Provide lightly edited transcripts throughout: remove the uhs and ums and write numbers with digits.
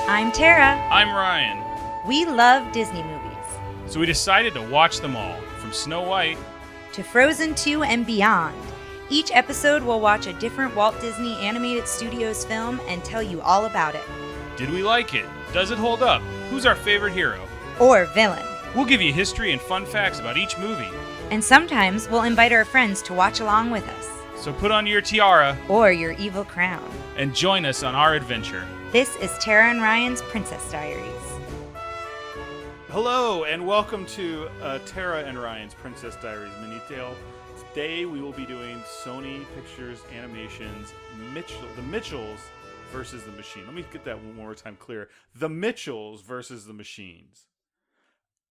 I'm Tara. I'm Ryan. We love Disney movies. So we decided to watch them all, from Snow White to Frozen 2 and beyond. Each episode will watch a different Walt Disney Animated Studios film and tell you all about it. Did we like it? Does it hold up? Who's our favorite hero? Or villain. We'll give you history and fun facts about each movie. And sometimes we'll invite our friends to watch along with us. So put on your tiara or your evil crown and join us on our adventure. This is Tara and Ryan's Princess Diaries. Hello, and welcome to Tara and Ryan's Princess Diaries MiniTale. Today we will be doing Sony Pictures Animation's The Mitchells versus the Machine. Let me get that one more time clear. The Mitchells versus the Machines.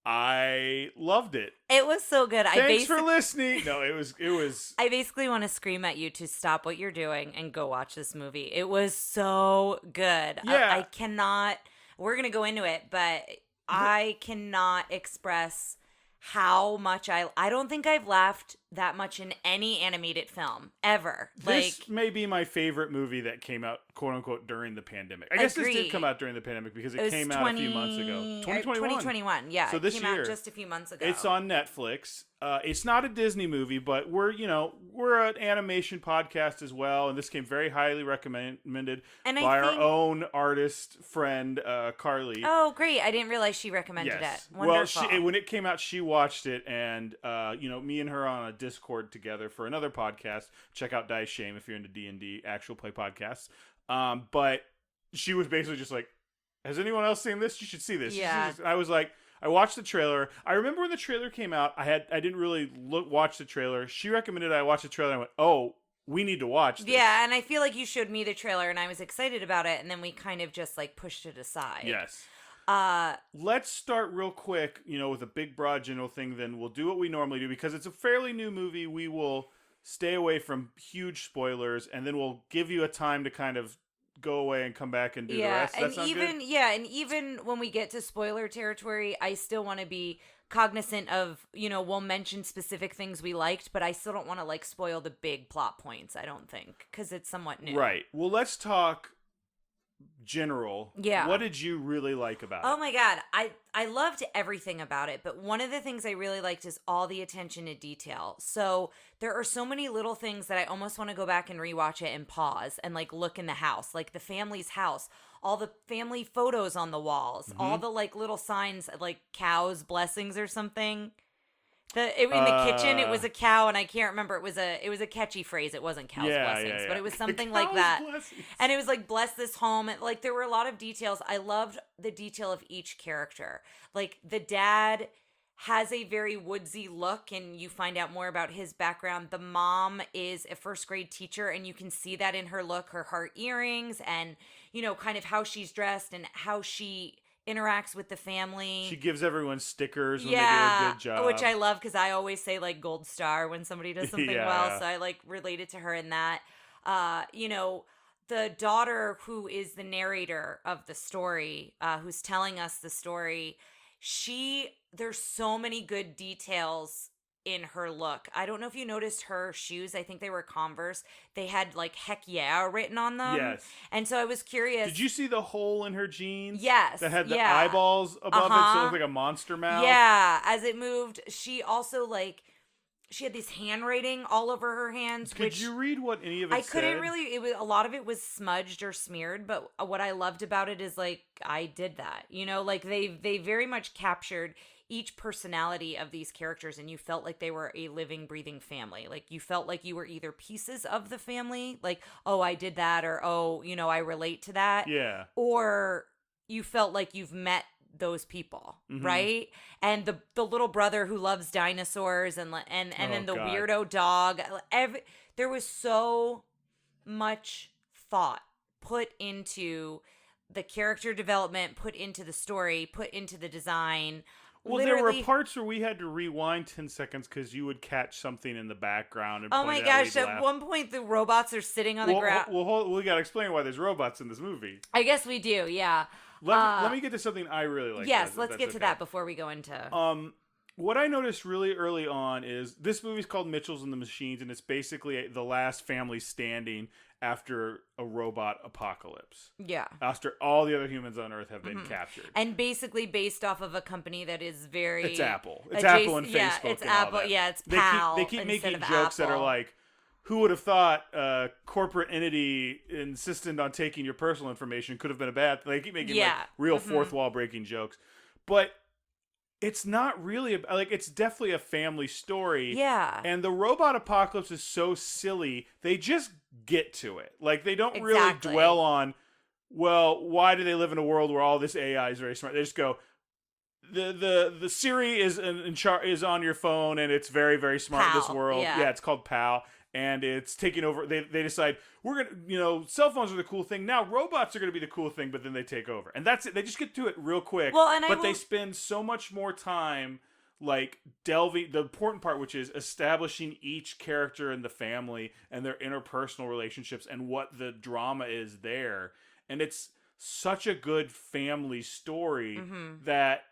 I loved it. It was so good. Thanks for listening. No, it was. I basically want to scream at you to stop what you're doing and go watch this movie. It was so good. Yeah. I cannot. We're gonna go into it, but I cannot express how much I don't think I've laughed that much in any animated film ever. This may be my favorite movie that came out, quote unquote, during the pandemic. I guess this did come out during the pandemic because it came out a few months ago. 2021, yeah. So this came year, out just a few months ago. It's on Netflix. It's not a Disney movie, but we're an animation podcast as well, and this came very highly recommended by our own artist friend, Carley. Oh, great. I didn't realize she recommended it. Wonderful. Well, when it came out, she watched it, and me and her on a Discord together for another podcast. Check out Dice Shame if you're into D&D actual play podcasts. But she was basically just like, has anyone else seen this? You should see this. Yeah. I was like, I watched the trailer. I remember when the trailer came out, I didn't really watch the trailer. She recommended I watch the trailer, and I went, oh, we need to watch this. Yeah, and I feel like you showed me the trailer, and I was excited about it, and then we kind of just pushed it aside. Yes. Let's start real quick, with a big, broad, general thing. Then we'll do what we normally do because it's a fairly new movie. We will stay away from huge spoilers, and then we'll give you a time to kind of go away and come back and do the rest. That sound good? And even when we get to spoiler territory, I still want to be cognizant of, we'll mention specific things we liked, but I still don't want to spoil the big plot points, I don't think, because it's somewhat new. Right. Well, let's talk general. Yeah. What did you really like about it? Oh my God. I loved everything about it, but one of the things I really liked is all the attention to detail. So there are so many little things that I almost want to go back and rewatch it and pause and look in the house, like the family's house, all the family photos on the walls, all the little signs like cows' blessings or something. In the kitchen, it was a cow, and I can't remember. It was a catchy phrase. It wasn't cow's blessings, but it was something like that. Blessings. And it was bless this home. And, there were a lot of details. I loved the detail of each character. The dad has a very woodsy look, and you find out more about his background. The mom is a first grade teacher, and you can see that in her look, her heart earrings, and kind of how she's dressed and how she interacts with the family. She gives everyone stickers when they do a good job. Which I love because I always say gold star when somebody does something well. So I related to her in that. The daughter who is the narrator of the story, who's telling us the story, there's so many good details in her look. I don't know if you noticed her shoes. I think they were Converse. They had heck yeah written on them. Yes. And so I was curious. Did you see the hole in her jeans? Yes. That had the eyeballs above it, so it looked like a monster mouth. Yeah. As it moved, she also she had this handwriting all over her hands. Could you read what any of it said? I couldn't really. A lot of it was smudged or smeared, but what I loved about it is I did that. They very much captured each personality of these characters, and you felt like they were a living, breathing family. You felt like you were either pieces of the family, oh, I did that, or oh, I relate to that. Yeah. Or you felt like you've met those people, right? And the little brother who loves dinosaurs, and then the weirdo dog. There was so much thought put into the character development, put into the story, put into the design. Well, there were parts where we had to rewind 10 seconds because you would catch something in the background. And oh my gosh, at one point the robots are sitting on the ground. Well, we got to explain why there's robots in this movie. I guess we do, yeah. Let me get to something I really like. Yes, let's get to that before we go into... what I noticed really early on is this movie's called Mitchells and the Machines, and it's basically the last family standing after a robot apocalypse. Yeah. After all the other humans on Earth have been captured. And basically based off of a company that is very... It's Apple. It's Apple and Facebook. Yeah, it's and Apple. All that. Yeah, it's PAL. They keep making jokes Apple. that are like, who would have thought a corporate entity insistent on taking your personal information could have been a bad thing? They keep making like real fourth wall breaking jokes. But it's not really, it's definitely a family story. Yeah. And the robot apocalypse is so silly, they just get to it. Like, they don't really dwell on, well, why do they live in a world where all this AI is very smart? They just go, the Siri is is on your phone, and it's very, very smart in this world. Yeah, it's called PAL. And it's taking over. They decide, we're going to, cell phones are the cool thing. Now robots are going to be the cool thing, but then they take over. And that's it. They just get to it real quick. Well, they spend so much more time, like, delving, the important part, which is establishing each character in the family and their interpersonal relationships and what the drama is there. And it's such a good family story that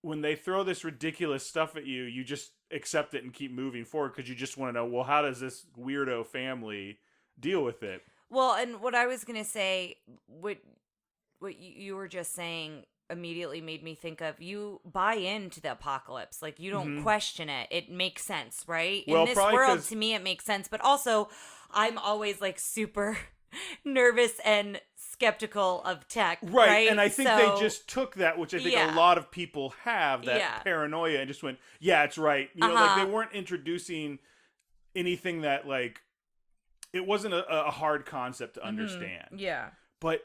when they throw this ridiculous stuff at you, you just accept it and keep moving forward because you just want to know, well, how does this weirdo family deal with it? Well, and what I was going to say, what you were just saying immediately made me think of, you buy into the apocalypse. Like, you don't question it. It makes sense, right? Well, in this world, to me, it makes sense. But also, I'm always, like, super nervous and skeptical of tech, right? And I think they just took that, which I think a lot of people have, that paranoia, and just went, yeah, it's right. Like, they weren't introducing anything that, like, it wasn't a hard concept to understand. Yeah. But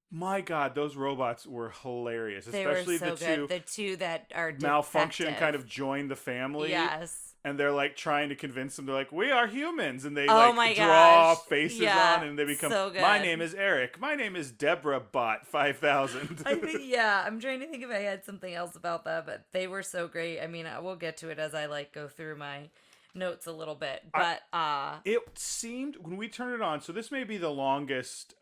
my God, those robots were hilarious. They especially were so good. The two that are malfunction defective. kind of join the family. Yes. And they're like trying to convince them. They're like, we are humans. And they gosh. draw faces Yeah, on, and they become, so good. My name is Eric. My name is Deborah Bot 5000. I think, I'm trying to think if I had something else about that, but they were so great. I mean, we'll get to it as I go through my notes a little bit. But it seemed, when we turned it on, so this may be the longest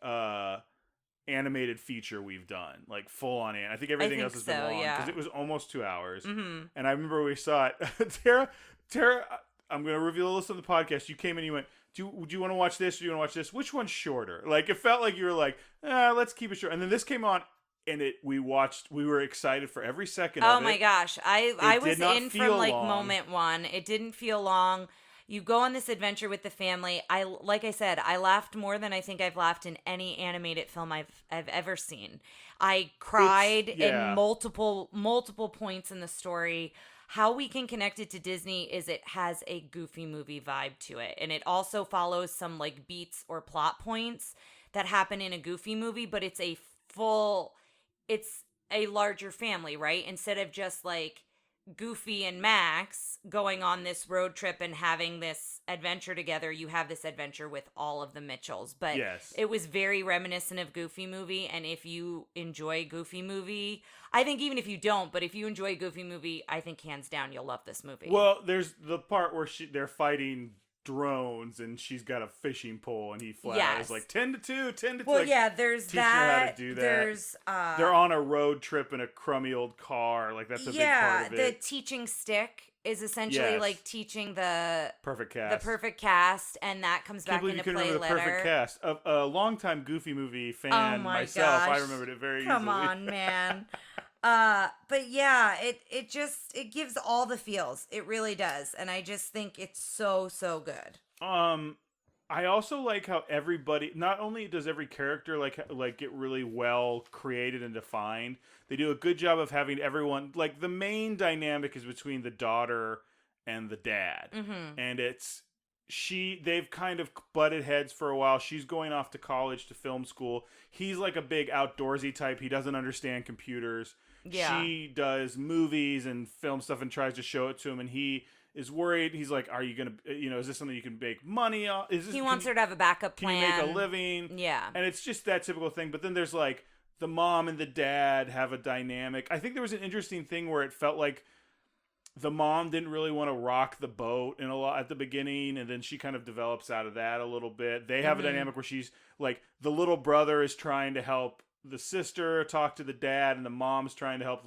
animated feature we've done, like full on it. I think everything else has been long because it was almost 2 hours. And I remember we saw it. Tara, I'm going to reveal a list on the podcast. You came in and you went, do you want to watch this or do you want to watch this? Which one's shorter? Like, it felt like you were like, let's keep it short. And then this came on, and we were excited for every second of it. Oh my gosh. I was in from like long. moment one. It didn't feel long. You go on this adventure with the family. Like I said, I laughed more than I think I've laughed in any animated film I've ever seen. I cried in multiple points in the story. How we can connect it to Disney is it has a Goofy movie vibe to it. And it also follows some like beats or plot points that happen in a Goofy movie, but it's a larger family, right? Instead of just like Goofy and Max going on this road trip and having this adventure together, you have this adventure with all of the Mitchells. But it was very reminiscent of Goofy movie, and if you enjoy Goofy movie, I think even if you don't, but if you enjoy Goofy movie, I think hands down you'll love this movie. Well, there's the part where they're fighting drones and she's got a fishing pole and he flies. It's like 10 to 2, 10 to 2. Well, like, yeah, there's teaching her how to do that. There's they're on a road trip in a crummy old car. Like, that's a big part of it. The teaching stick is essentially like teaching the perfect cast, and that comes back into play later. The perfect cast. A longtime Goofy movie fan myself, I remembered it very easily. Come on, man. But yeah, it gives all the feels. It really does. And I just think it's so, so good. I also like how everybody, not only does every character like get really well created and defined, they do a good job of having everyone, like, the main dynamic is between the daughter and the dad. And they've kind of butted heads for a while. She's going off to college to film school. He's like a big outdoorsy type. He doesn't understand computers. Yeah. She does movies and film stuff and tries to show it to him, and he is worried. He's like, are you going to, is this something you can make money on? He wants her to have a backup plan. Can you make a living? Yeah. And it's just that typical thing. But then there's like, the mom and the dad have a dynamic. I think there was an interesting thing where it felt like the mom didn't really want to rock the boat at the beginning, and then she kind of develops out of that a little bit. They have a dynamic where she's like, the little brother is trying to help the sister talk to the dad, and the mom's trying to help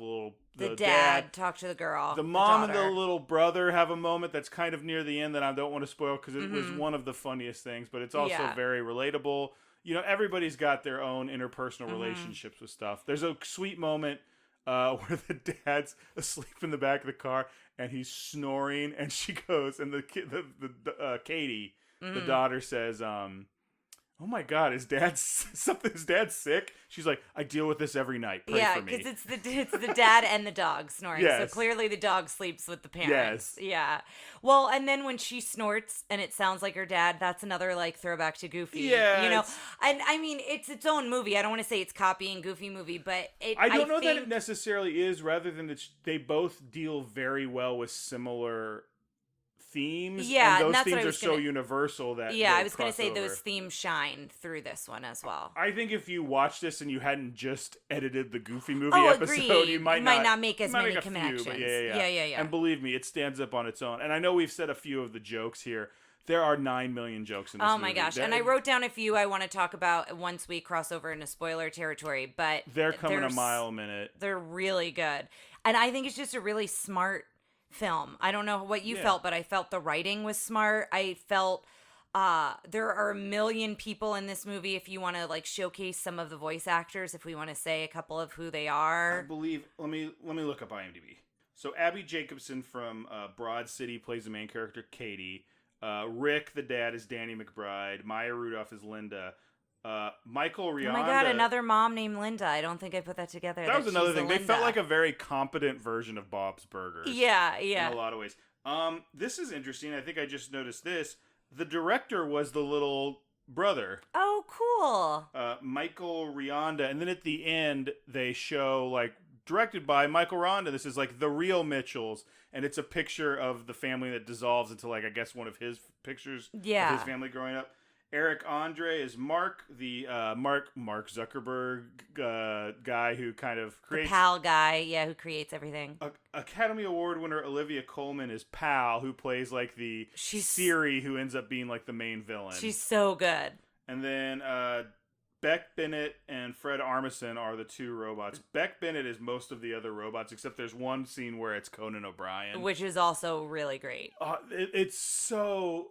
the dad talk to the girl. The mom and the daughter. little brother have a moment that's kind of near the end that I don't want to spoil because it was one of the funniest things, but it's also very relatable. You know, everybody's got their own interpersonal relationships with stuff. There's a sweet moment where the dad's asleep in the back of the car and he's snoring, and she goes, and the Katie, the daughter, says, "Oh my God, is Dad sick?" She's like, "I deal with this every night. Pray for me." Yeah, because it's the dad and the dog snoring. Yes. So clearly the dog sleeps with the parents. Yes. Yeah. Well, and then when she snorts and it sounds like her dad, that's another like throwback to Goofy. Yeah, You know, and I mean it's its own movie. I don't want to say it's copying Goofy movie, but I don't know that it necessarily is. Rather than that, they both deal very well with similar themes. Yeah, and those that's themes what I are was so gonna- universal that I was going to say over. those themes shine through this one as well. I think if you watch this and you hadn't just edited the Goofy movie Agreed. episode, you might not make as you might many make a few, connections. but Yeah. And believe me, it stands up on its own. And I know we've said a few of the jokes here. There are 9 million jokes in this movie. Oh my gosh. And I wrote down a few I want to talk about once we cross over into spoiler territory, but they're coming a mile a minute. They're really good. And I think it's just a really smart film. I don't know what you felt, but I felt the writing was smart. I felt there are a million people in this movie. If you want to like showcase some of the voice actors, if we want to say a couple of who they are. I believe, let me look up IMDb. So Abby Jacobson from Broad City plays the main character, Katie. Rick, the dad, is Danny McBride. Maya Rudolph is Linda. Michael Rianda. Oh my God, another mom named Linda. I don't think I put that together. That was another she's thing. They felt like a very competent version of Bob's Burgers. Yeah. In a lot of ways. This is interesting. I think I just noticed this. The director was the little brother. Oh, cool. Michael Rianda. And then at the end, they show, like, directed by Michael Rianda. This is, like, the real Mitchells. And it's a picture of the family that dissolves into, like, I guess one of his pictures of his family growing up. Eric Andre is Mark, the Mark Zuckerberg guy who kind of creates... The pal guy, who creates everything. Academy Award winner Olivia Colman is Pal, who plays like the Siri who ends up being like the main villain. She's so good. And then Beck Bennett and Fred Armisen are the two robots. Beck Bennett is most of the other robots, except there's one scene where it's Conan O'Brien. Which is also really great. It's so...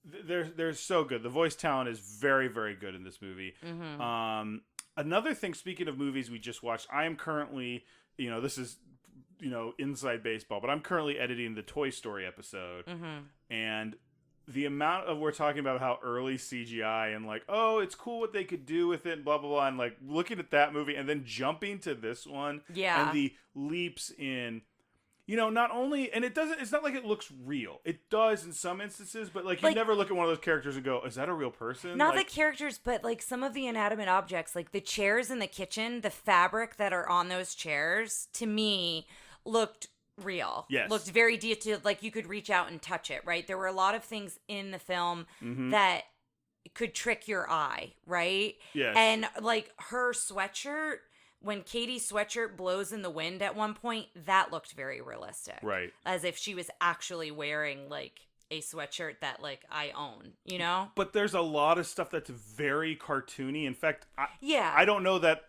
They're so good. The voice talent is very, very good in this movie. Mm-hmm. Another thing, speaking of movies we just watched, I am currently, this is, inside baseball, but I'm currently editing the Toy Story episode. Mm-hmm. And the amount of, we're talking about how early CGI and like, oh, it's cool what they could do with it and blah, blah, blah. And like looking at that movie and then jumping to this one. Yeah. And the leaps in... not only, and it's not like it looks real. It does in some instances, but like you never look at one of those characters and go, is that a real person? Not the characters, but like some of the inanimate objects, like the chairs in the kitchen, the fabric that are on those chairs, to me, looked real. Yes. Looked very detailed, like you could reach out and touch it, right? There were a lot of things in the film that could trick your eye, right? Yes. And like her sweatshirt, when Katie's sweatshirt blows in the wind at one point, that looked very realistic. Right. As if she was actually wearing, like, a sweatshirt that, like, I own, But there's a lot of stuff that's very cartoony. In fact, I don't know that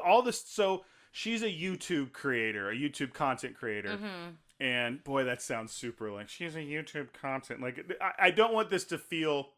all this... So, she's a YouTube creator, a YouTube content creator. Mm-hmm. And, boy, that sounds super, like, she's a YouTube content. Like, I don't want this to feel...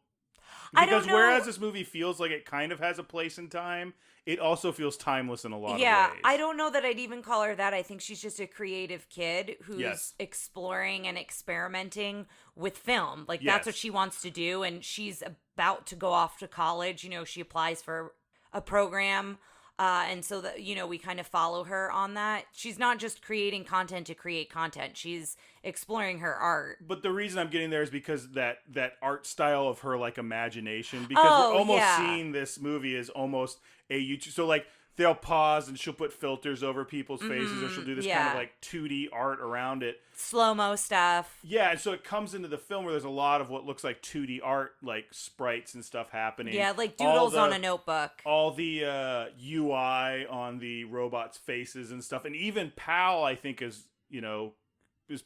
Because whereas this movie feels like it kind of has a place in time, it also feels timeless in a lot of ways. Yeah, I don't know that I'd even call her that. I think she's just a creative kid who's exploring and experimenting with film. Like, that's what she wants to do, and she's about to go off to college. She applies for a program, and so that, we kind of follow her on that. She's not just creating content to create content. She's exploring her art. But the reason I'm getting there is because that art style of her, like, imagination, because we're almost seeing this movie as almost a YouTube. So, like, they'll pause and she'll put filters over people's faces, or she'll do this kind of, like, 2D art around it. Slow-mo stuff. Yeah, and so it comes into the film where there's a lot of what looks like 2D art, like sprites and stuff happening. Yeah, like doodles on a notebook. All the UI on the robots' faces and stuff. And even Pal, I think, is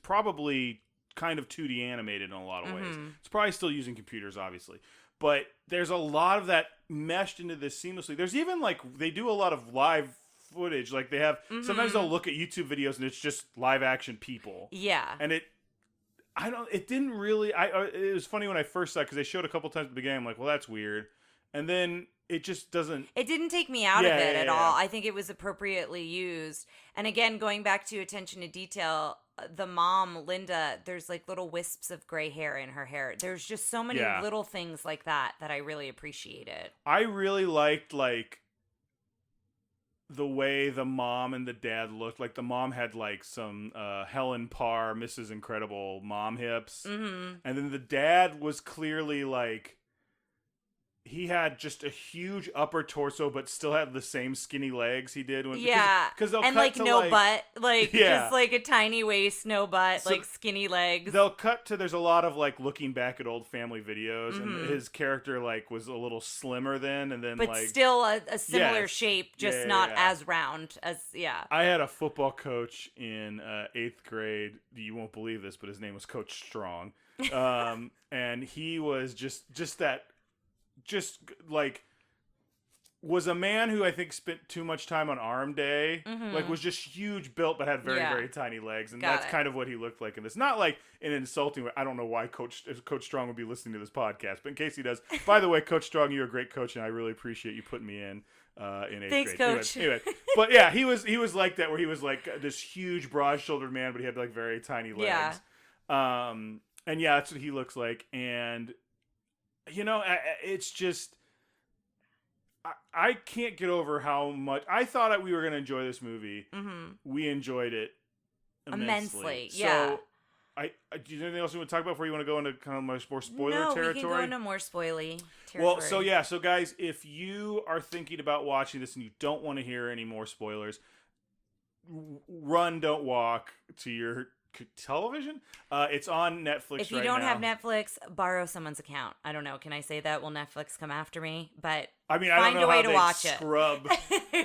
probably kind of 2D animated in a lot of ways. It's probably still using computers, obviously. But there's a lot of that meshed into this seamlessly. There's even like they do a lot of live footage. Like they have sometimes they'll look at YouTube videos and it's just live action people. Yeah. And it didn't really. It was funny when I first saw it because they showed a couple times at the beginning. I'm like, well, that's weird. And then it just doesn't. It didn't take me out of it at all. I think it was appropriately used. And again, going back to attention to detail, the mom, Linda, there's like little wisps of gray hair in her hair. There's just so many little things like that I really appreciated. I really liked like the way the mom and the dad looked. Like the mom had like some Helen Parr, Mrs. Incredible mom hips. Mm-hmm. And then the dad was clearly like, he had just a huge upper torso, but still had the same skinny legs he did. Because they'll and cut like to no butt, like just like a tiny waist, no butt, so like skinny legs. They'll cut to, there's a lot of like looking back at old family videos, and his character like was a little slimmer then, and then but like still a similar shape, just not as round as I had a football coach in 8th grade. You won't believe this, but his name was Coach Strong, and he was just like was a man who I think spent too much time on arm day, like was just huge built but had very very tiny legs, and that's kind of what he looked like in this. Not like an insulting way. I don't know why Coach Strong would be listening to this podcast, but in case he does, by the way, Coach Strong, you're a great coach, and I really appreciate you putting me in 8th Thanks, grade. Coach. Anyway, but yeah, he was like that, where he was like this huge broad-shouldered man, but he had like very tiny legs. And yeah, that's what he looks like, and you know, it's just, I can't get over how much I thought we were going to enjoy this movie. Mm-hmm. We enjoyed it immensely. Yeah. So, do you have anything else you want to talk about before you want to go into kind of more spoiler territory? We can go into more spoily territory. Well, so guys, if you are thinking about watching this and you don't want to hear any more spoilers, run, don't walk to your television. It's on Netflix. If you don't have Netflix, borrow someone's account. I don't know. Can I say that? Will Netflix come after me? But I mean, find I don't know a way how to they watch scrub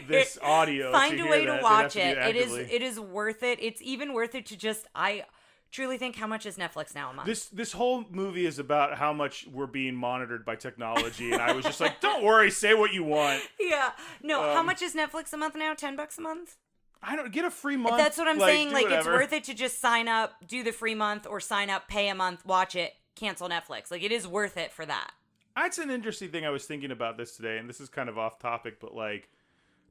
this audio. Find to a way hear to that. watch it. It is worth it. It's even worth it to just I truly think, how much is Netflix now a month? This whole movie is about how much we're being monitored by technology, and I was just like, don't worry, say what you want. Yeah. No, how much is Netflix a month now? $10 a month? I don't get a free month. That's what I'm saying. Like, whatever. It's worth it to just sign up, do the free month, or sign up, pay a month, watch it, cancel Netflix. Like, it is worth it for that. That's an interesting thing. I was thinking about this today, and this is kind of off topic, but like,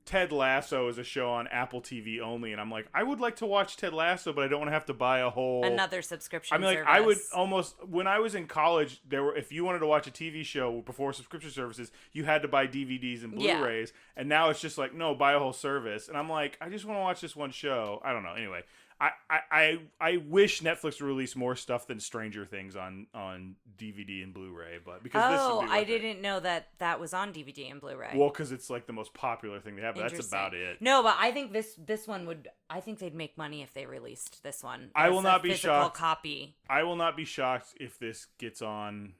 Ted Lasso is a show on Apple TV only, and I'm like, I would like to watch Ted Lasso, but I don't want to have to buy another subscription. I mean, like, service. I would almost, when I was in college, if you wanted to watch a TV show before subscription services, you had to buy DVDs and Blu-rays, and now it's just like, no, buy a whole service, and I'm like, I just want to watch this one show. I don't know. Anyway, I wish Netflix would release more stuff than Stranger Things on DVD and Blu-ray, but because this would be I didn't know that was on DVD and Blu-ray. Well, because it's like the most popular thing they have, but that's about it. No, but I think this one would. I think they'd make money if they released this one. I will not be shocked. Copy. I will not be shocked if this gets on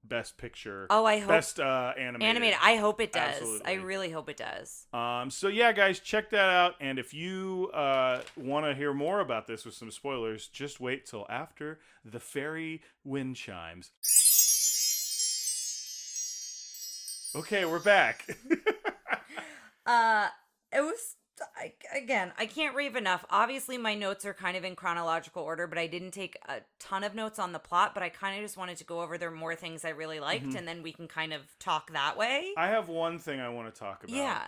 Best Picture. Oh, I hope. Best Animated. I hope it does. Absolutely. I really hope it does. So yeah, guys, check that out. And if you want to hear more about this with some spoilers, just wait till after the fairy wind chimes. Okay, we're back. It was. I can't rave enough. Obviously, my notes are kind of in chronological order, but I didn't take a ton of notes on the plot, but I kind of just wanted to go over there more things I really liked, and then we can kind of talk that way. I have one thing I want to talk about. Yeah.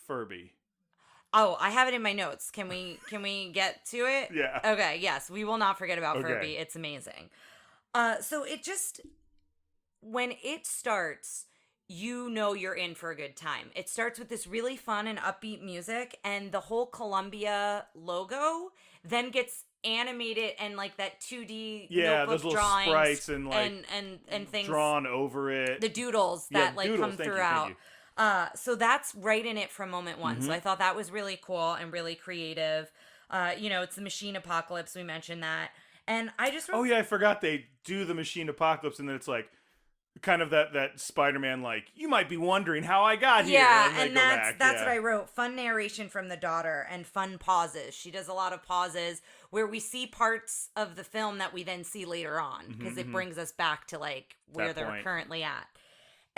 Furby. Oh, I have it in my notes. Can we get to it? Yeah. Okay, yes. We will not forget about Furby. It's amazing. So it just, when it starts, you know you're in for a good time. It starts with this really fun and upbeat music, and the whole Columbia logo then gets animated and like that 2D notebook those little drawings sprites and like and things drawn over it. The doodles that come throughout. So that's right in it from moment one. So I thought that was really cool and really creative. It's the machine apocalypse. We mentioned that, and I just I forgot they do the machine apocalypse, and then it's like kind of that Spider-Man, like, you might be wondering how I got here. And that's what I wrote. Fun narration from the daughter and fun pauses. She does a lot of pauses where we see parts of the film that we then see later on because it brings us back to like where they're currently at.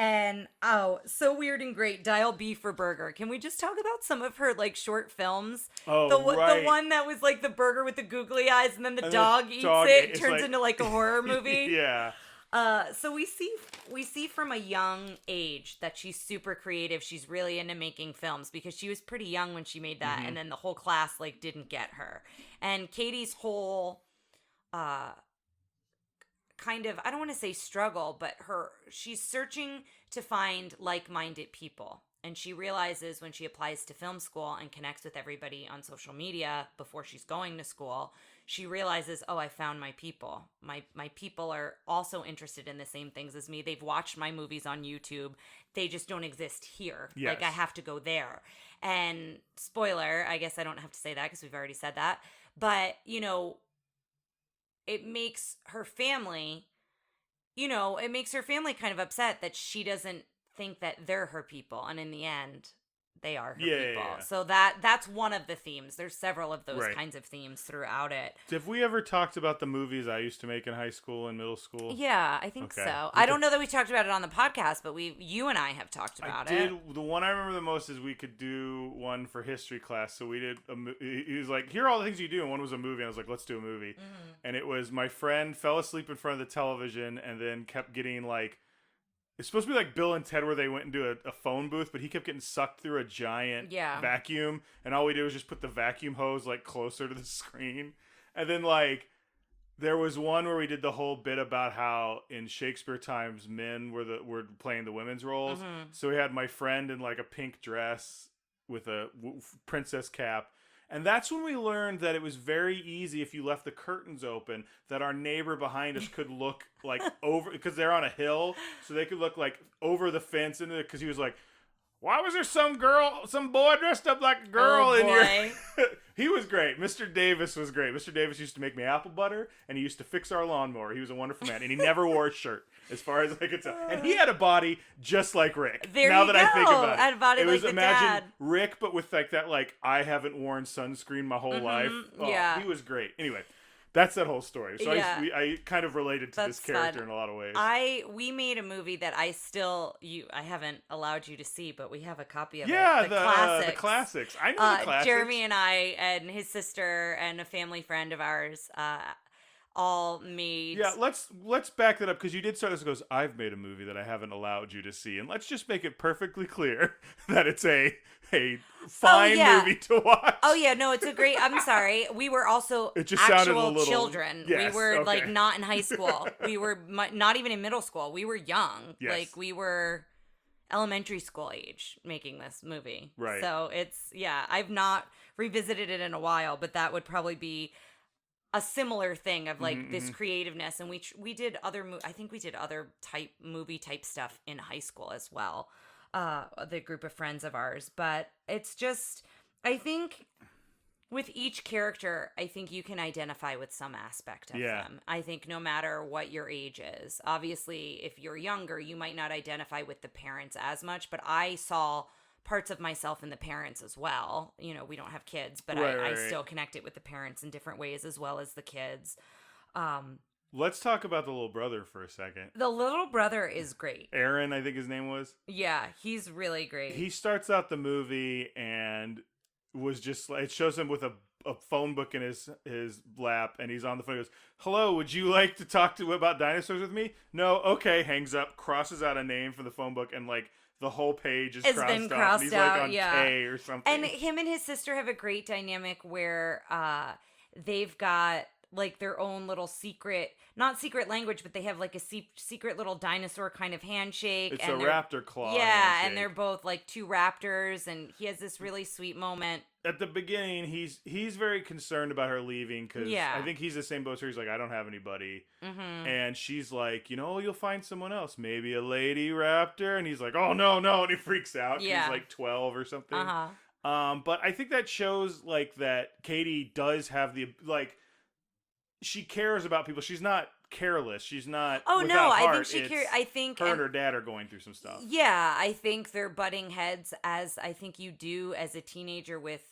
And oh, so weird and great. Dial B for burger. Can we just talk about some of her like short films? Oh, The right. one that was like the burger with the googly eyes, and then the And dog eats it, turns into like a horror movie. Yeah. So we see from a young age that she's super creative. She's really into making films because she was pretty young when she made that, and then the whole class like didn't get her. And Katie's whole kind of, I don't want to say struggle, but she's searching to find like-minded people. And she realizes when she applies to film school and connects with everybody on social media before she's going to school, she realizes, oh, I found my people. My people are also interested in the same things as me. They've watched my movies on YouTube. They just don't exist here. Yes. Like, I have to go there. And spoiler, I guess I don't have to say that because we've already said that. But, you know, it makes her family, kind of upset that she doesn't think that they're her people. And in the end, they are her people. Yeah. So that's one of the themes. There's several of those Right. kinds of themes throughout it. Have we ever talked about the movies I used to make in high school and middle school? Yeah, I think Okay. so. I don't know that we talked about it on the podcast, but you and I have talked about it. The one I remember the most is we could do one for history class. So we did he was like, here are all the things you do. And one was a movie. And I was like, let's do a movie. Mm-hmm. And it was my friend fell asleep in front of the television and then kept getting like, it's supposed to be like Bill and Ted where they went into a phone booth, but he kept getting sucked through a giant vacuum. And all we did was just put the vacuum hose like closer to the screen. And then like, there was one where we did the whole bit about how in Shakespeare times men were playing the women's roles. Mm-hmm. So we had my friend in like a pink dress with a princess cap. And that's when we learned that it was very easy if you left the curtains open that our neighbor behind us could look like over, because they're on a hill, so they could look like over the fence into it. Because he was like, why was there some boy dressed up like a girl in your... He was great. Mr. Davis was great. Mr. Davis used to make me apple butter, and he used to fix our lawnmower. He was a wonderful man, and he never wore a shirt, as far as I could tell. And he had a body just like Rick. There now you that go. I think about it. Had a body it like was the imagine dad. Rick, but with like that, like, I haven't worn sunscreen my whole life. Oh, yeah. He was great. Anyway. That's that whole story. So Yeah. I kind of related to this character fun. in a lot of ways. We made a movie that I haven't allowed you to see, but we have a copy of it. The classics. the classics. I know the classics. Jeremy and I and his sister and a family friend of ours all made. Yeah, let's back that up because you did start this. Goes, I've made a movie that I haven't allowed you to see, and let's just make it perfectly clear that it's a fine movie to watch. Oh yeah, no, it's a great. I'm sorry, we were also it just sounded a actual little, children. Yes, we were okay. like not in high school. We were not even in middle school. We were young. Yes. Like we were elementary school age making this movie. Right. So I've not revisited it in a while, but that would probably be a similar thing of like this creativeness. And we did other I think we did other movie type stuff in high school as well. The group of friends of ours, but it's just, I think with each character, I think you can identify with some aspect of them. I think no matter what your age is, obviously if you're younger, you might not identify with the parents as much, but I saw parts of myself in the parents as well. You know, we don't have kids, but I still connected with the parents in different ways as well as the kids. Let's talk about the little brother for a second. The little brother is great. Aaron, I think his name was. Yeah, he's really great. He starts out the movie and was just like, it shows him with a phone book in his lap, and he's on the phone. He goes, hello, would you like to talk about dinosaurs with me? No, okay, hangs up, crosses out a name from the phone book, and like the whole page is crossed been out. crossed And he's out, like on K or something. And him and his sister have a great dynamic where they've got like their own little not secret language, but they have like a secret little dinosaur kind of handshake. It's and a raptor claw. Yeah, handshake. and they're both like two raptors, and he has this really sweet moment. At the beginning, he's very concerned about her leaving because I think he's the same boat. He's like, I don't have anybody, and she's like, you'll find someone else, maybe a lady raptor, and he's like, oh no, and he freaks out. Yeah. He's like 12 or something. But I think that shows like that Katie does have the like. She cares about people. She's not careless. She's not. Oh no, heart. I think she cares. I think her and her dad are going through some stuff. Yeah, I think they're butting heads, as I think you do as a teenager with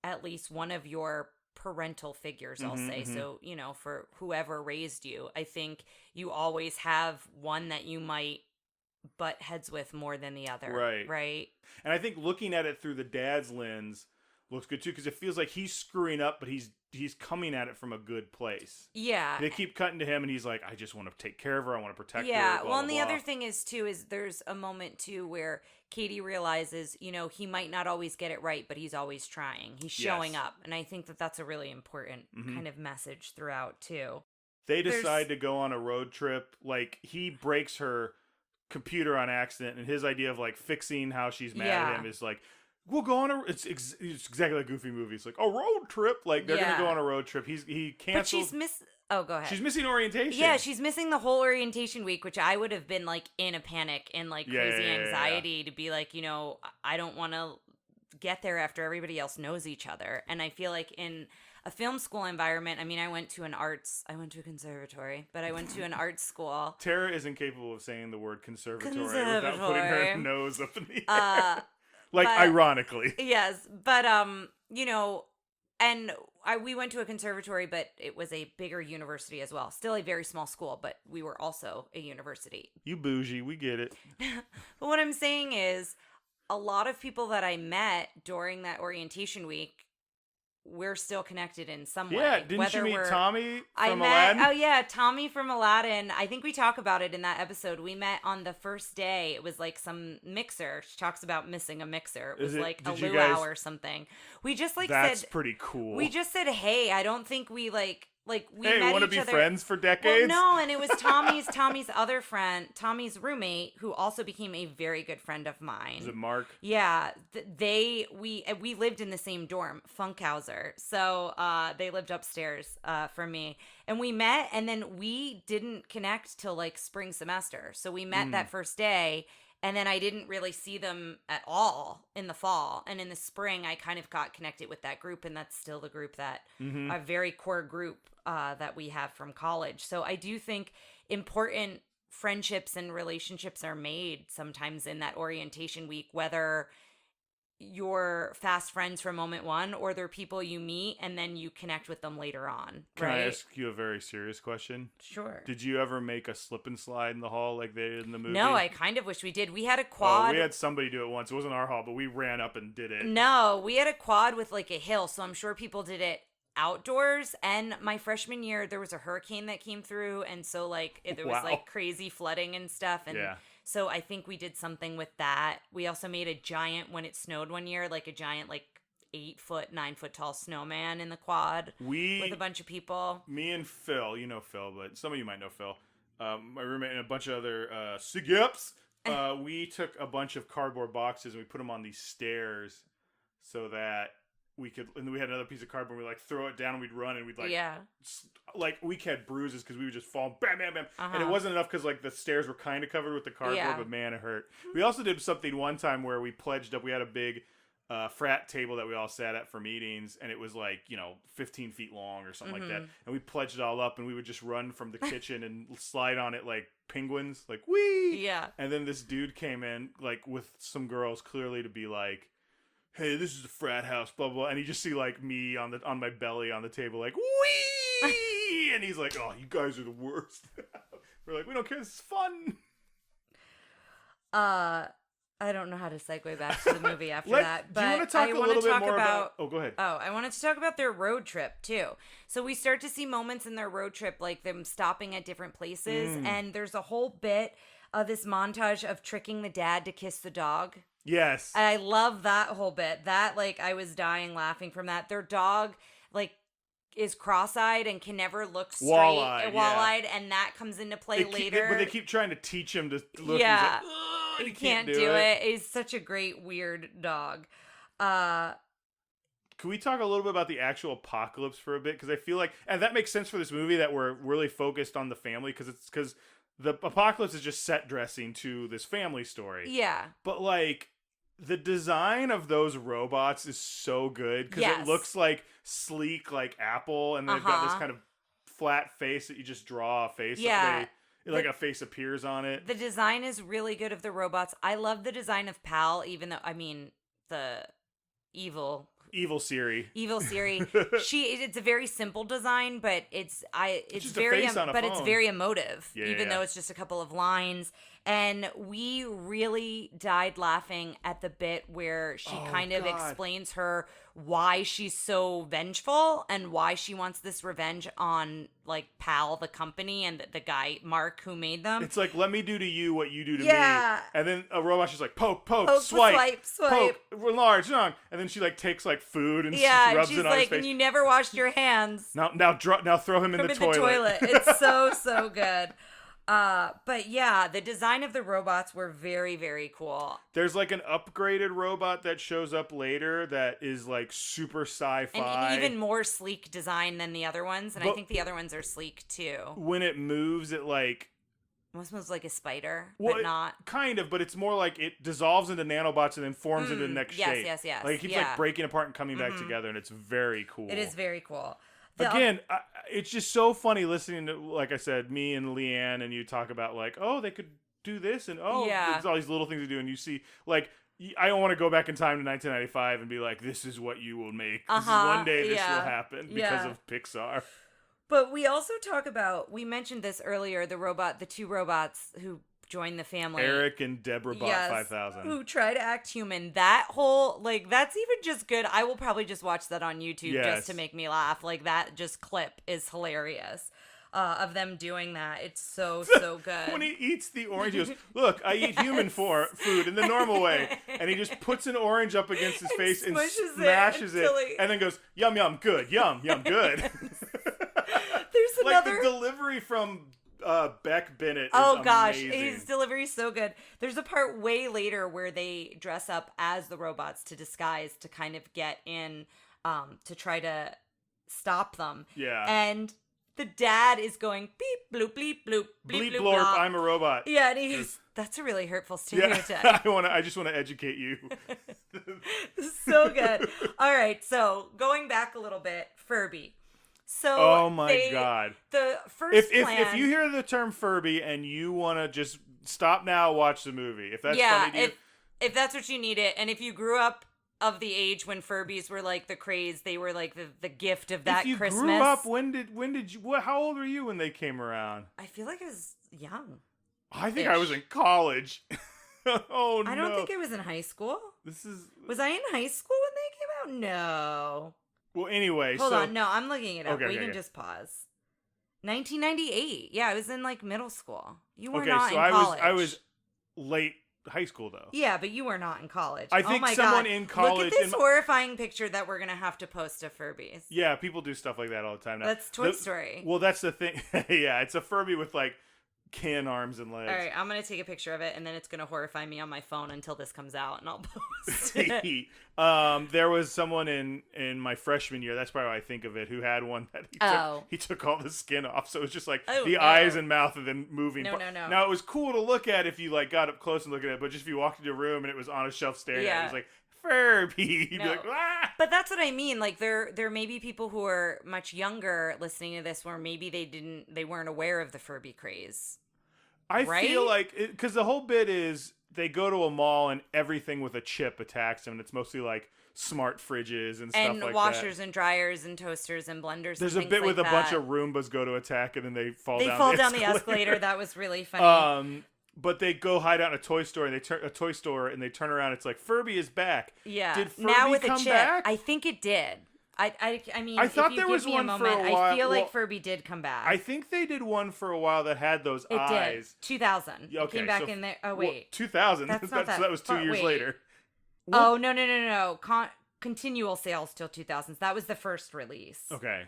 at least one of your parental figures. I'll say so. For whoever raised you, I think you always have one that you might butt heads with more than the other. Right. Right. And I think looking at it through the dad's lens looks good too, because it feels like he's screwing up, but he's coming at it from a good place. Yeah. They keep cutting to him, and he's like, I just want to take care of her. I want to protect her. Yeah. Blah, Well, and blah, the blah. other thing is, too, is there's a moment, too, where Katie realizes, you know, he might not always get it right, but he's always trying. He's showing up. And I think that that's a really important kind of message throughout, too. They decide to go on a road trip. Like, he breaks her computer on accident, and his idea of, like, fixing how she's mad at him is like, we'll go on a... It's exactly like Goofy movie. It's like, a road trip. Like, they're going to go on a road trip. He canceled... But she's Oh, go ahead. She's missing orientation. Yeah, she's missing the whole orientation week, which I would have been, like, in a panic and, like, crazy anxiety to be like, you know, I don't want to get there after everybody else knows each other. And I feel like in a film school environment, I mean, I went to a conservatory, but I went to an art school. Tara is incapable of saying the word conservatory. Without putting her nose up in the air. Ironically. Yes, but, you know... And we went to a conservatory, but it was a bigger university as well. Still a very small school, but we were also a university. You bougie, we get it. But what I'm saying is, a lot of people that I met during that orientation week, we're still connected in some way. Yeah, didn't you meet Tommy from Aladdin? Aladdin? Oh, yeah, Tommy from Aladdin. I think we talk about it in that episode. We met on the first day. It was like some mixer. She talks about missing a mixer. It was like a luau or something. We just That's pretty cool. We just said, hey, I don't think we we hey, met want to each be other. friends for decades? Well, no, and it was Tommy's other friend, Tommy's roommate, who also became a very good friend of mine. Is it Mark? Yeah, we lived in the same dorm, Funkhauser. So they lived upstairs from me, and we met, and then we didn't connect till like spring semester. So we met that first day. And then I didn't really see them at all in the fall. And in the spring, I kind of got connected with that group. And that's still the group that, a very core group that we have from college. So I do think important friendships and relationships are made sometimes in that orientation week, whether you're fast friends from moment one or they're people you meet and then you connect with them later on. Can right? I ask you a very serious question? Sure. Did you ever make a slip and slide in the hall like they did in the movie? No, I kind of wish we did. We had a quad. Oh, we had somebody do it once. It wasn't our hall, but we ran up and did it. No, we had a quad with like a hill, so I'm sure people did it outdoors. And my freshman year, there was a hurricane that came through, and so like there was like crazy flooding and stuff. And so I think we did something with that. We also made a giant, when it snowed one year, like a giant, like 8-foot, 9-foot tall snowman in the quad with a bunch of people. Me and Phil, you know Phil, but some of you might know Phil. My roommate and a bunch of other Sigips. We took a bunch of cardboard boxes and we put them on these stairs so that we could, and then we had another piece of cardboard. We like throw it down and we'd run and we'd like we had bruises because we would just fall, bam, bam, bam, and it wasn't enough because like the stairs were kind of covered with the cardboard, but man, it hurt. We also did something one time where we pledged up. We had a big frat table that we all sat at for meetings, and it was like 15 feet long or something like that. And we pledged it all up, and we would just run from the kitchen and slide on it like penguins, like whee. Yeah. And then this dude came in like with some girls, clearly to be like, hey, this is a frat house, blah, blah. And you just see, like, me on my belly on the table, like, wee! And he's like, oh, you guys are the worst. We're like, we don't care. This is fun. I don't know how to segue back to the movie after that. But do you want to talk a little bit more about... Oh, go ahead. Oh, I wanted to talk about their road trip, too. So we start to see moments in their road trip, like them stopping at different places. And there's a whole bit of this montage of tricking the dad to kiss the dog. Yes. I love that whole bit. That, like, I was dying laughing from that. Their dog, like, is cross-eyed and can never look straight. Wall-eyed, and that comes into play later. But they keep trying to teach him to look. Yeah. He's like, he can't do it. He's such a great, weird dog. Can we talk a little bit about the actual apocalypse for a bit? Because I feel like, and that makes sense for this movie, that we're really focused on the family, because the apocalypse is just set dressing to this family story. Yeah. But, like, the design of those robots is so good because it looks like sleek, like Apple, and they've got this kind of flat face that you just draw a face. Yeah. Like a face appears on it. The design is really good of the robots. I love the design of Pal, even though, I mean, the evil Siri. It's a very simple design, but it's just very a face on a but phone. it's very emotive, even though it's just a couple of lines. And we really died laughing at the bit where she kind of explains why she's so vengeful and why she wants this revenge on like PAL, the company, and the guy, Mark, who made them. It's like, let me do to you what you do to me. And then a robot's just like, poke, swipe. Poke, enlarge, and then she like takes like food and rubs it on his face. And you never washed your hands. Now throw him in the toilet. It's so good. But yeah, the design of the robots were very, very cool. There's like an upgraded robot that shows up later that is like super sci-fi. And even more sleek design than the other ones. And I think the other ones are sleek too. When it moves, it like... Almost moves like a spider, but not. Kind of, but it's more like it dissolves into nanobots and then forms into the next shape. Yes. Like it keeps like breaking apart and coming back together, and it's very cool. It is very cool. Again, it's just so funny listening to, like I said, me and Leanne and you talk about like, oh, they could do this, and there's all these little things to do, and you see, like, I don't want to go back in time to 1995 and be like, this is what you will make. This is one day this will happen because of Pixar. But we also talk about, we mentioned this earlier, the two robots who join the family. Eric and Deborah Bot 5000. Who try to act human. That whole, like, that's even just good. I will probably just watch that on YouTube just to make me laugh. Like, that just clip is hilarious of them doing that. It's so good. When he eats the orange, he goes, look, I eat human food in the normal way. And he just puts an orange up against his face and smashes it. And then goes, yum, yum, good. Yum, yum, good. There's another... Like the delivery from... Beck Bennett is amazing. His delivery is so good. There's a part way later where they dress up as the robots to disguise to kind of get in to try to stop them. Yeah. And the dad is going beep bloop bleep bloop bleep bloop blorp, I'm a robot. Yeah, and he's that's a really hurtful stereotype. I just want to educate you. So good. All right, so going back a little bit, Furby. So oh my god! The first plan. If you hear the term Furby and you want to just stop now, watch the movie. If that's funny to you. If that's what you need it, and if you grew up of the age when Furbies were like the craze, they were like the gift of that Christmas. If you grew up, when did you? How old were you when they came around? I feel like I was young. I think I was in college. Oh no! I don't think I was in high school. Was I in high school when they came out? No. Well, anyway, Hold on. No, I'm looking it up. Okay, we can just pause. 1998. Yeah, I was in like middle school. You were not in college. I was late high school though. Yeah, but you were not in college. I think someone in college. Look at this horrifying picture that we're gonna have to post of Furbies. Yeah, people do stuff like that all the time now. That's Toy Story. Well, that's the thing. Yeah, it's a Furby with like can arms and legs. All right, I'm gonna take a picture of it, and then it's gonna horrify me on my phone until this comes out, and I'll post it. There was someone in my freshman year. That's probably how I think of it. Who had one that he took all the skin off, so it was just like eyes and mouth and then moving. No. Now it was cool to look at if you like got up close and look at it, but just if you walked into a room and it was on a shelf staring at it, it was like Furby. You'd be like, ah! But that's what I mean. Like there may be people who are much younger listening to this where maybe they weren't aware of the Furby craze. I feel like because the whole bit is they go to a mall and everything with a chip attacks them. And it's mostly like smart fridges and stuff like that. And washers and dryers and toasters and blenders. There's and a bit like with a bunch of Roombas go to attack and then they fall down the escalator. That was really funny. But they go hide out in a toy store and they turn around. It's like Furby is back. Yeah. Did Furby now with come a chip, back? I think it did. I mean, I thought if you there give was me one a for a moment, while. I feel like Furby did come back. I think they did one for a while that had those eyes. It did. 2000. Okay, it came back in there. Oh, wait. Well, 2000. That's not that was 2 years later. Oh, no. Continual sales till 2000s. That was the first release. Okay.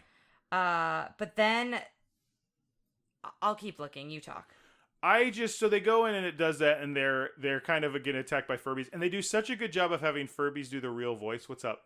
But then I'll keep looking. You talk. So they go in and it does that, and they're kind of getting attacked by Furbies, and they do such a good job of having Furbies do the real voice. What's up?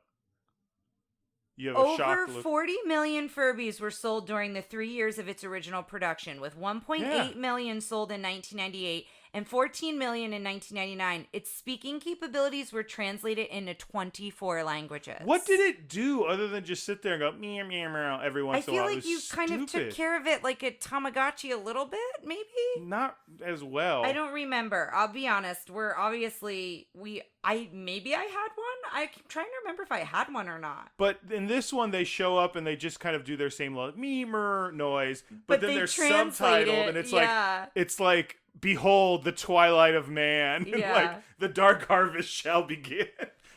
You have a shocked look. 40 million Furbies were sold during the 3 years of its original production, with 1.8 million sold in 1998 and 14 million in 1999. Its speaking capabilities were translated into 24 languages. What did it do other than just sit there and go meow meow meow every once in a while? I feel like you kind of took care of it like a Tamagotchi a little bit, maybe? Not as well. I don't remember. I'll be honest. Maybe I had one. I'm trying to remember if I had one or not. But in this one, they show up and they just kind of do their same memer noise, but then they're subtitled, and it's like behold, the twilight of man. And Yeah. like, the dark harvest shall begin.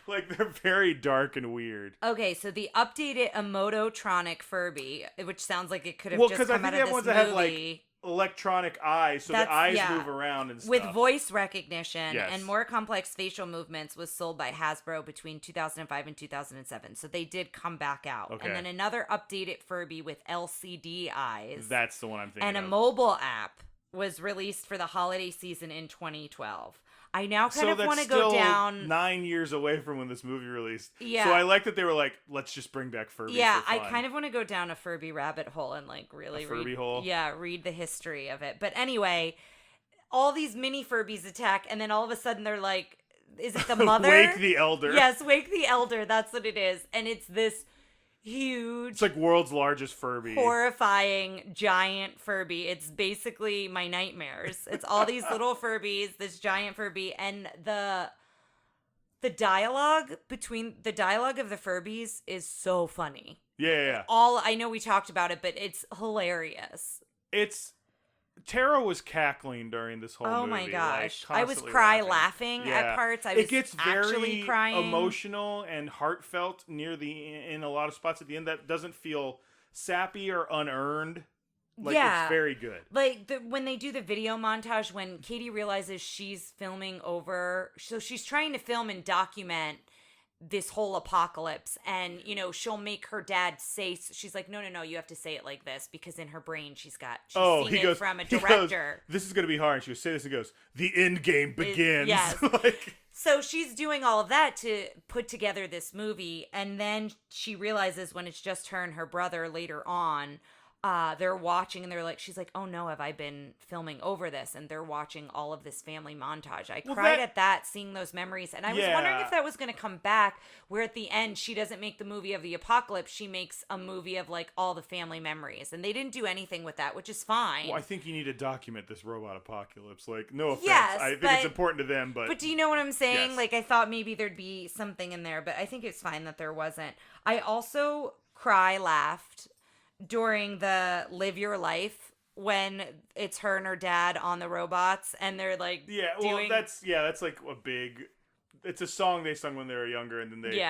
Like, they're very dark and weird. Okay, so the updated Emototronic Furby, which sounds like it could have Well, just because I come think out they of have this ones that movie. have, like, electronic eyes, so the eyes yeah. move around and stuff. With voice recognition Yes. and more complex facial movements was sold by Hasbro between 2005 and 2007. So they did come back out. Okay. And then another updated Furby with LCD eyes. That's the one I'm thinking and a of. mobile app was released for the holiday season in 2012. I now kind of want to still go down 9 years away from when this movie released. Yeah. So I like that they were like, let's just bring back Furby. Yeah, for I fun. kind of want to go down a Furby rabbit hole and like really Furby read. hole? Yeah, read the history of it. But anyway, all these mini Furbies attack, and then all of a sudden they're like, is it the mother? Wake the Elder. Yes, Wake the Elder. That's what it is, and it's this huge. It's like world's largest Furby. Horrifying giant Furby. It's basically my nightmares. It's all these little Furbies, this giant Furby, and the dialogue of the Furbies is so funny. Yeah. I know we talked about it, but it's hilarious. Tara was cackling during this whole movie. Oh my gosh. Like, I was constantly laughing Yeah. at parts. I was it gets actually very crying. emotional and heartfelt in a lot of spots at the end that doesn't feel sappy or unearned. Like, it's very good. Like, when they do the video montage, when Katie realizes she's filming over... So she's trying to film and document this whole apocalypse, and, you know, she'll make her dad say... She's like, no, you have to say it like this, because in her brain she's seen it from a director. This is going to be hard. And she goes, say this, and goes, the end game begins. Yes. Like... So she's doing all of that to put together this movie, and then she realizes when it's just her and her brother later on... they're watching and they're like, she's like, oh no, have I been filming over this? And they're watching all of this family montage. I cried at that, seeing those memories. And I was wondering if that was going to come back, where at the end, she doesn't make the movie of the apocalypse. She makes a movie of like all the family memories. And they didn't do anything with that, which is fine. Well, I think you need to document this robot apocalypse. Like, no offense. Yes, I think it's important to them, but... But do you know what I'm saying? Yes. Like, I thought maybe there'd be something in there, but I think it's fine that there wasn't. I also laughed during the Live Your Life, when it's her and her dad on the robots, and they're like, that's like a big... It's a song they sung when they were younger, and then they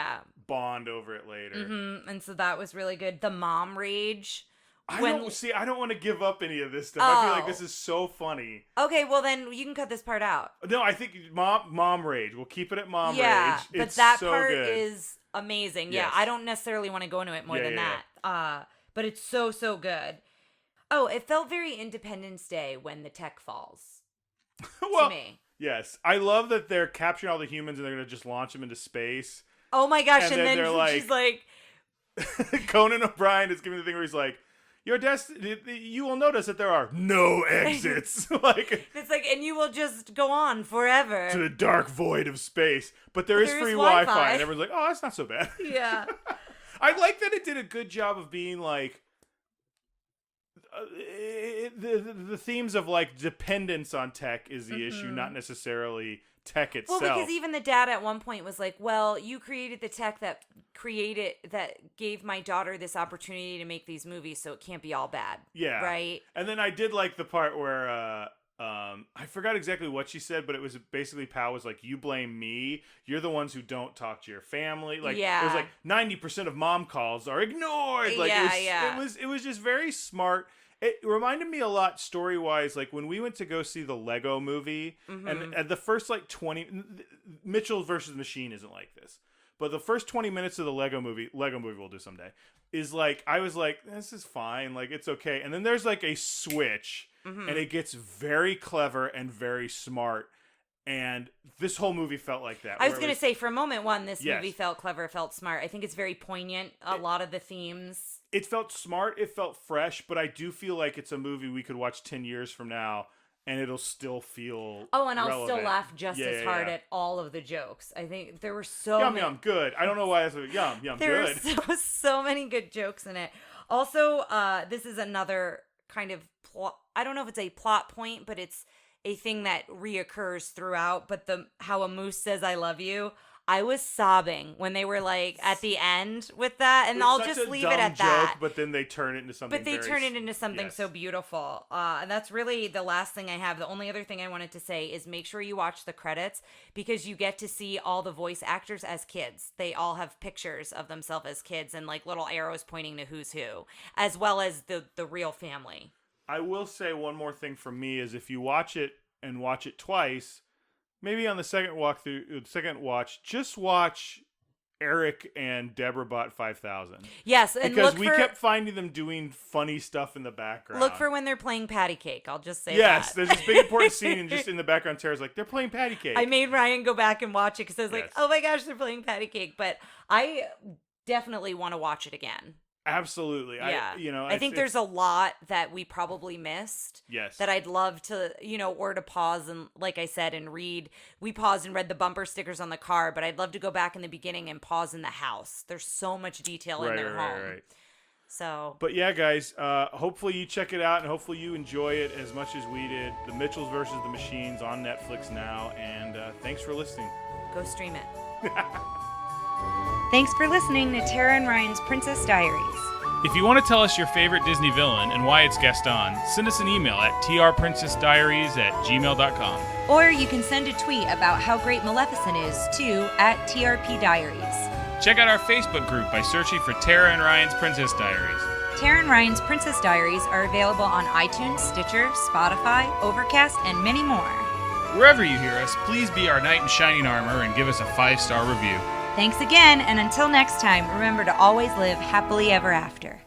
bond over it later. Mm-hmm. And so that was really good. The mom rage. I don't want to give up any of this stuff. I feel like this is so funny. Okay, well then you can cut this part out. No, I think mom rage. We'll keep it at mom rage. Yeah, but it's that so part good. is amazing. Yes. Yeah, I don't necessarily want to go into it more than that. But it's so good. Oh, it felt very Independence Day when the tech falls. Well, to me. Yes. I love that they're capturing all the humans and they're going to just launch them into space. Oh my gosh, and then they're like, she's like... Conan O'Brien is giving the thing where he's like, you will notice that there are no exits. Like, it's like, and you will just go on forever. To the dark void of space. But there is free Wi-Fi. And everyone's like, oh, that's not so bad. Yeah. I like that it did a good job of being like the themes of like dependence on tech is the issue, not necessarily tech itself. Well, because even the dad at one point was like, well, you created the tech that gave my daughter this opportunity to make these movies, so it can't be all bad. Yeah. Right? And then I did like the part where I forgot exactly what she said, but it was basically Pal was like, you blame me. You're the ones who don't talk to your family. Like, it was like 90% of mom calls are ignored. Like, it was just very smart. It reminded me a lot story-wise, like when we went to go see the Lego movie, and at the first like 20, Mitchell versus Machine isn't like this, but the first 20 minutes of the Lego movie we'll do someday, is like, I was like, this is fine, like it's okay. And then there's like a switch, and it gets very clever and very smart. And this whole movie felt like that. I was going to say, for a moment, this movie felt clever, felt smart. I think it's very poignant, a lot of the themes. It felt smart, it felt fresh, but I do feel like it's a movie we could watch 10 years from now, and it'll still feel and I'll relevant. still laugh just as hard at all of the jokes. I think there were so yum, many... Yum, good. I don't know why that's yum, good. There were so many good jokes in it. Also, this is another kind of plot... I don't know if it's a plot point, but it's a thing that reoccurs throughout, but how a moose says I love you, I was sobbing when they were like at the end with that, and It's I'll such just a leave dumb it at joke, that. But then they turn it into something. But they turn it into something yes. so beautiful. And that's really the last thing I have. The only other thing I wanted to say is make sure you watch the credits because you get to see all the voice actors as kids. They all have pictures of themselves as kids and like little arrows pointing to who's who, as well as the real family. I will say one more thing from me is if you watch it and watch it twice, maybe on the second watch, just watch Eric and Deborah Bot 5000. Yes, and because we kept finding them doing funny stuff in the background. Look for when they're playing patty cake. I'll just say yes, that. there's this big important scene, and just in the background, Tara's like, they're playing patty cake. I made Ryan go back and watch it because I was like, oh my gosh, they're playing patty cake. But I definitely want to watch it again. Absolutely. Yeah. I think there's a lot that we probably missed. Yes. That I'd love to, or to pause and, like I said, and read. We paused and read the bumper stickers on the car, but I'd love to go back in the beginning and pause in the house. There's so much detail in their home. Right. So. But yeah, guys, hopefully you check it out and hopefully you enjoy it as much as we did. The Mitchells versus the Machines on Netflix now. And thanks for listening. Go stream it. Thanks for listening to Tara and Ryan's Princess Diaries. If you want to tell us your favorite Disney villain and why it's guest on, send us an email at trprincessdiaries@gmail.com. Or you can send a tweet about how great Maleficent is to @TRPDiaries. Check out our Facebook group by searching for Tara and Ryan's Princess Diaries. Tara and Ryan's Princess Diaries are available on iTunes, Stitcher, Spotify, Overcast, and many more. Wherever you hear us, please be our knight in shining armor and give us a 5-star review. Thanks again, and until next time, remember to always live happily ever after.